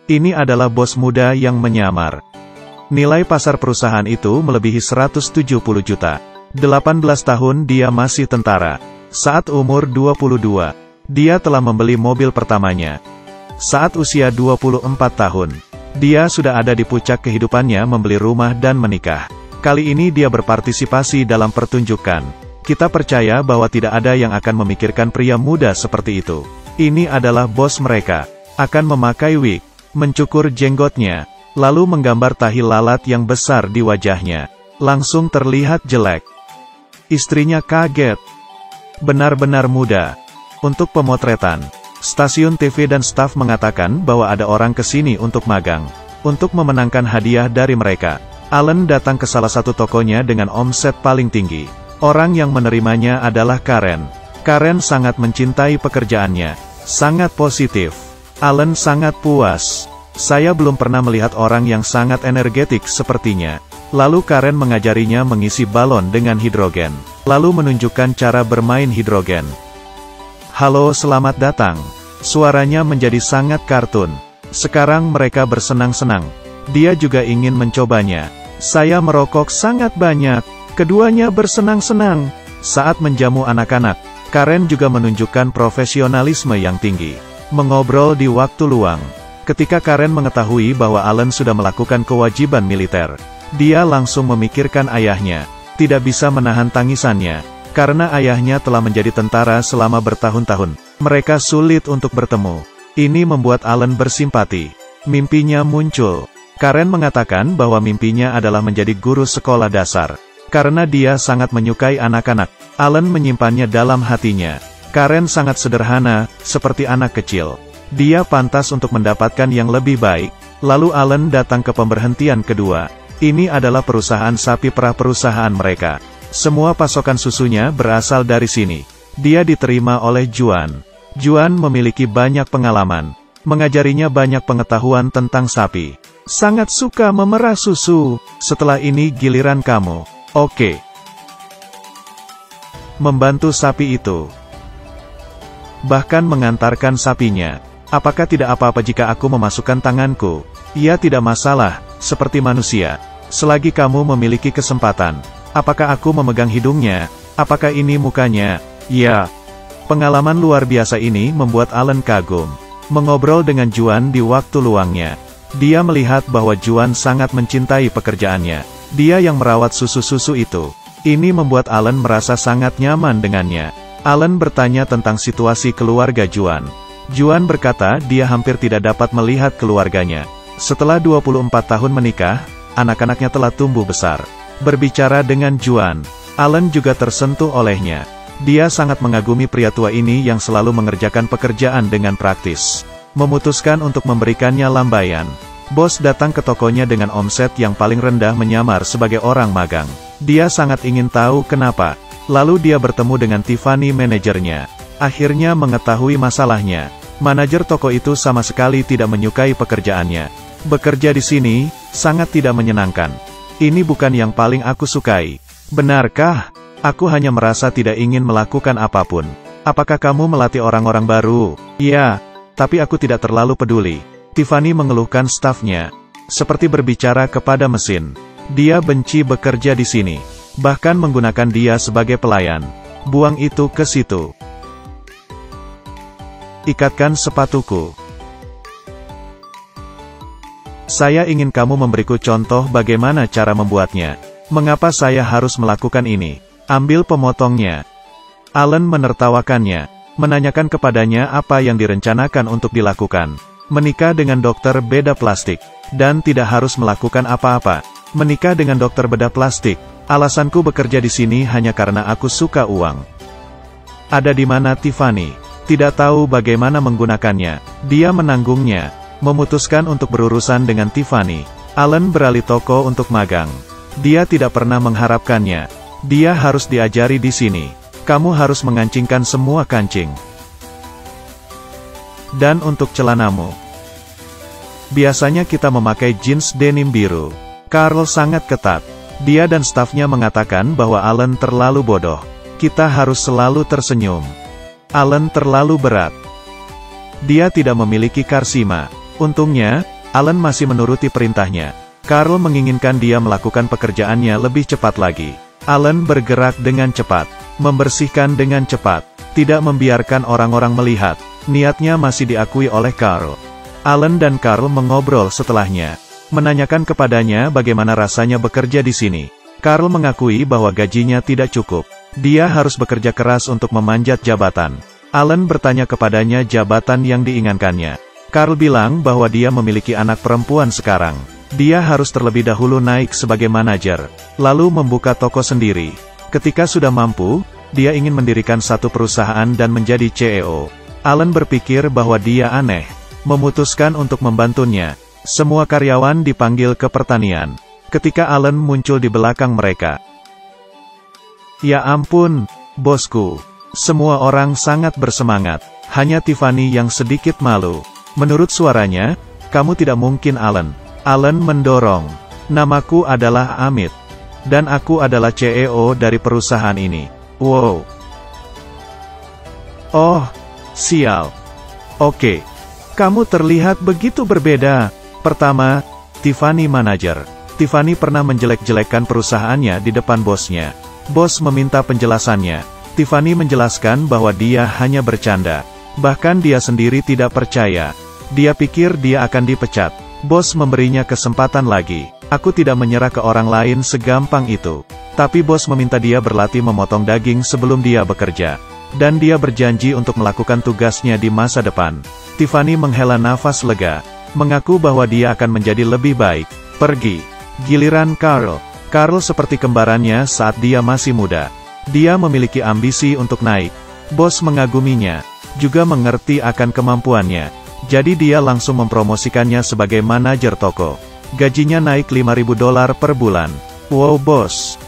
Ini adalah bos muda yang menyamar. Nilai pasar perusahaan itu melebihi 170 juta. 18 tahun dia masih tentara. Saat umur 22, dia telah membeli mobil pertamanya. Saat usia 24 tahun, dia sudah ada di puncak kehidupannya membeli rumah dan menikah. Kali ini dia berpartisipasi dalam pertunjukan. Kita percaya bahwa tidak ada yang akan memikirkan pria muda seperti itu. Ini adalah bos mereka. Akan memakai wig, mencukur jenggotnya, lalu menggambar tahi lalat yang besar di wajahnya. Langsung terlihat jelek. Istrinya kaget. Benar-benar muda. Untuk pemotretan, stasiun TV dan staf mengatakan bahwa ada orang kesini untuk magang. Untuk memenangkan hadiah dari mereka, Allen datang ke salah satu tokonya dengan omset paling tinggi. Orang yang menerimanya adalah Karen. Karen sangat mencintai pekerjaannya. Sangat positif. Allen sangat puas. Saya belum pernah melihat orang yang sangat energetik sepertinya. Lalu Karen mengajarinya mengisi balon dengan hidrogen. Lalu menunjukkan cara bermain hidrogen. Halo, selamat datang. Suaranya menjadi sangat kartun. Sekarang mereka bersenang-senang. Dia juga ingin mencobanya. Saya merokok sangat banyak. Keduanya bersenang-senang. Saat menjamu anak-anak, Karen juga menunjukkan profesionalisme yang tinggi. Mengobrol di waktu luang. Ketika Karen mengetahui bahwa Allen sudah melakukan kewajiban militer, dia langsung memikirkan ayahnya. Tidak bisa menahan tangisannya, karena ayahnya telah menjadi tentara selama bertahun-tahun. Mereka sulit untuk bertemu. Ini membuat Allen bersimpati. Mimpinya muncul. Karen mengatakan bahwa mimpinya adalah menjadi guru sekolah dasar. Karena dia sangat menyukai anak-anak, Allen menyimpannya dalam hatinya. Karen sangat sederhana, seperti anak kecil. Dia pantas untuk mendapatkan yang lebih baik. Lalu Allen datang ke pemberhentian kedua. Ini adalah perusahaan sapi perah perusahaan mereka. Semua pasokan susunya berasal dari sini. Dia diterima oleh Juan. Juan memiliki banyak pengalaman. Mengajarinya banyak pengetahuan tentang sapi. Sangat suka memerah susu. Setelah ini giliran kamu. Oke. Membantu sapi itu. Bahkan mengantarkan sapinya. Apakah tidak apa-apa jika aku memasukkan tanganku? Ya, tidak masalah, seperti manusia. Selagi kamu memiliki kesempatan. Apakah aku memegang hidungnya? Apakah ini mukanya? Ya. Pengalaman luar biasa ini membuat Allen kagum. Mengobrol dengan Juan di waktu luangnya. Dia melihat bahwa Juan sangat mencintai pekerjaannya. Dia yang merawat susu-susu itu. Ini membuat Allen merasa sangat nyaman dengannya. Allen bertanya tentang situasi keluarga Juan. Juan berkata dia hampir tidak dapat melihat keluarganya. Setelah 24 tahun menikah, anak-anaknya telah tumbuh besar. Berbicara dengan Juan, Allen juga tersentuh olehnya. Dia sangat mengagumi pria tua ini yang selalu mengerjakan pekerjaan dengan praktis. Memutuskan untuk memberikannya lambaian. Bos datang ke tokonya dengan omset yang paling rendah menyamar sebagai orang magang. Dia sangat ingin tahu kenapa. Lalu dia bertemu dengan Tiffany manajernya. Akhirnya mengetahui masalahnya. Manajer toko itu sama sekali tidak menyukai pekerjaannya. Bekerja di sini, sangat tidak menyenangkan. Ini bukan yang paling aku sukai. Benarkah? Aku hanya merasa tidak ingin melakukan apapun. Apakah kamu melatih orang-orang baru? Ya, tapi aku tidak terlalu peduli. Tiffany mengeluhkan stafnya. Seperti berbicara kepada mesin. Dia benci bekerja di sini. Bahkan menggunakan dia sebagai pelayan. Buang itu ke situ. Ikatkan sepatuku. Saya ingin kamu memberiku contoh bagaimana cara membuatnya. Mengapa saya harus melakukan ini? Ambil pemotongnya. Allen menertawakannya. Menanyakan kepadanya apa yang direncanakan untuk dilakukan. Menikah dengan dokter bedah plastik. Dan tidak harus melakukan apa-apa. Menikah dengan dokter bedah plastik. Alasanku bekerja di sini hanya karena aku suka uang. Ada di mana Tiffany? Tidak tahu bagaimana menggunakannya. Dia menanggungnya. Memutuskan untuk berurusan dengan Tiffany. Allen beralih toko untuk magang. Dia tidak pernah mengharapkannya. Dia harus diajari di sini. Kamu harus mengancingkan semua kancing. Dan untuk celanamu. Biasanya kita memakai jeans denim biru. Carl sangat ketat. Dia dan stafnya mengatakan bahwa Allen terlalu bodoh. Kita harus selalu tersenyum. Allen terlalu berat. Dia tidak memiliki karisma. Untungnya, Alan masih menuruti perintahnya. Carl menginginkan dia melakukan pekerjaannya lebih cepat lagi. Alan bergerak dengan cepat, membersihkan dengan cepat, tidak membiarkan orang-orang melihat. Niatnya masih diakui oleh Carl. Alan dan Carl mengobrol setelahnya, menanyakan kepadanya bagaimana rasanya bekerja di sini. Carl mengakui bahwa gajinya tidak cukup. Dia harus bekerja keras untuk memanjat jabatan. Alan bertanya kepadanya jabatan yang diinginkannya. Carl bilang bahwa dia memiliki anak perempuan sekarang. Dia harus terlebih dahulu naik sebagai manajer, lalu membuka toko sendiri. Ketika sudah mampu, dia ingin mendirikan satu perusahaan dan menjadi CEO. Alan berpikir bahwa dia aneh, memutuskan untuk membantunya. Semua karyawan dipanggil ke pertanian. Ketika Alan muncul di belakang mereka. Ya ampun, bosku. Semua orang sangat bersemangat. Hanya Tiffany yang sedikit malu. Menurut suaranya, kamu tidak mungkin Alan. Alan mendorong. Namaku adalah Amit. Dan aku adalah CEO dari perusahaan ini. Wow. Oh, sial. Oke. Kamu terlihat begitu berbeda. Pertama, Tiffany manajer. Tiffany pernah menjelek-jelekkan perusahaannya di depan bosnya. Bos meminta penjelasannya. Tiffany menjelaskan bahwa dia hanya bercanda. Bahkan dia sendiri tidak percaya. Dia pikir dia akan dipecat. Bos memberinya kesempatan lagi. Aku tidak menyerah ke orang lain segampang itu. Tapi bos meminta dia berlatih memotong daging sebelum dia bekerja. Dan dia berjanji untuk melakukan tugasnya di masa depan. Tiffany menghela nafas lega. Mengaku bahwa dia akan menjadi lebih baik. Pergi. Giliran Carl. Carl seperti kembarannya saat dia masih muda. Dia memiliki ambisi untuk naik. Bos mengaguminya. Juga mengerti akan kemampuannya. Jadi dia langsung mempromosikannya sebagai manajer toko. Gajinya naik $5.000 per bulan. Wow bos.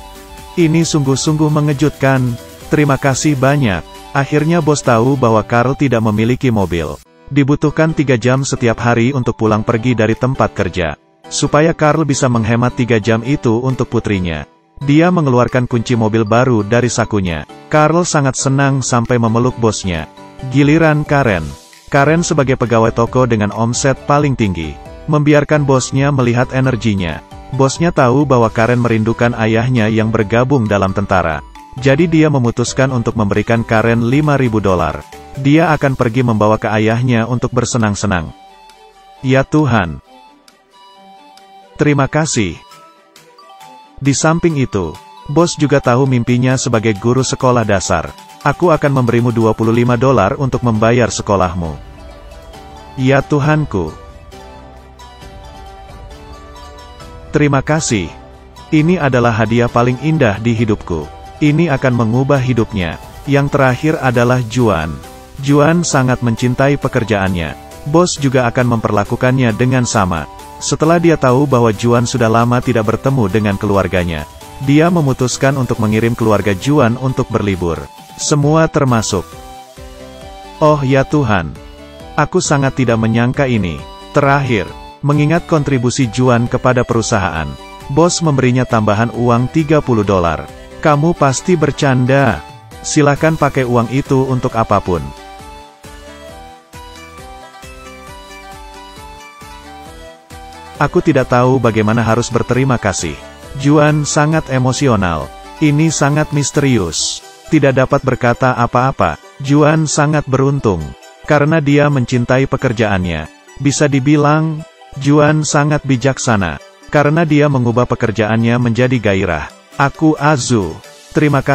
Ini sungguh-sungguh mengejutkan. Terima kasih banyak. Akhirnya bos tahu bahwa Carl tidak memiliki mobil. Dibutuhkan 3 jam setiap hari untuk pulang pergi dari tempat kerja. Supaya Carl bisa menghemat 3 jam itu untuk putrinya. Dia mengeluarkan kunci mobil baru dari sakunya. Carl sangat senang sampai memeluk bosnya. Giliran Karen. Karen sebagai pegawai toko dengan omset paling tinggi. Membiarkan bosnya melihat energinya. Bosnya tahu bahwa Karen merindukan ayahnya yang bergabung dalam tentara. Jadi dia memutuskan untuk memberikan Karen $5.000. Dia akan pergi membawa ke ayahnya untuk bersenang-senang. Ya Tuhan. Terima kasih. Di samping itu, bos juga tahu mimpinya sebagai guru sekolah dasar. Aku akan memberimu $25 untuk membayar sekolahmu. Ya Tuhanku. Terima kasih. Ini adalah hadiah paling indah di hidupku. Ini akan mengubah hidupnya. Yang terakhir adalah Juan. Juan sangat mencintai pekerjaannya. Bos juga akan memperlakukannya dengan sama. Setelah dia tahu bahwa Juan sudah lama tidak bertemu dengan keluarganya, dia memutuskan untuk mengirim keluarga Juan untuk berlibur. Semua termasuk. Oh ya Tuhan. Aku sangat tidak menyangka ini. Terakhir, mengingat kontribusi Juan kepada perusahaan, bos memberinya tambahan uang $30. Kamu pasti bercanda. Silakan pakai uang itu untuk apapun. Aku tidak tahu bagaimana harus berterima kasih. Juan sangat emosional. Ini sangat misterius. Tidak dapat berkata apa-apa. Juan sangat beruntung. Karena dia mencintai pekerjaannya. Bisa dibilang, Juan sangat bijaksana. Karena dia mengubah pekerjaannya menjadi gairah. Aku Azu. Terima kasih.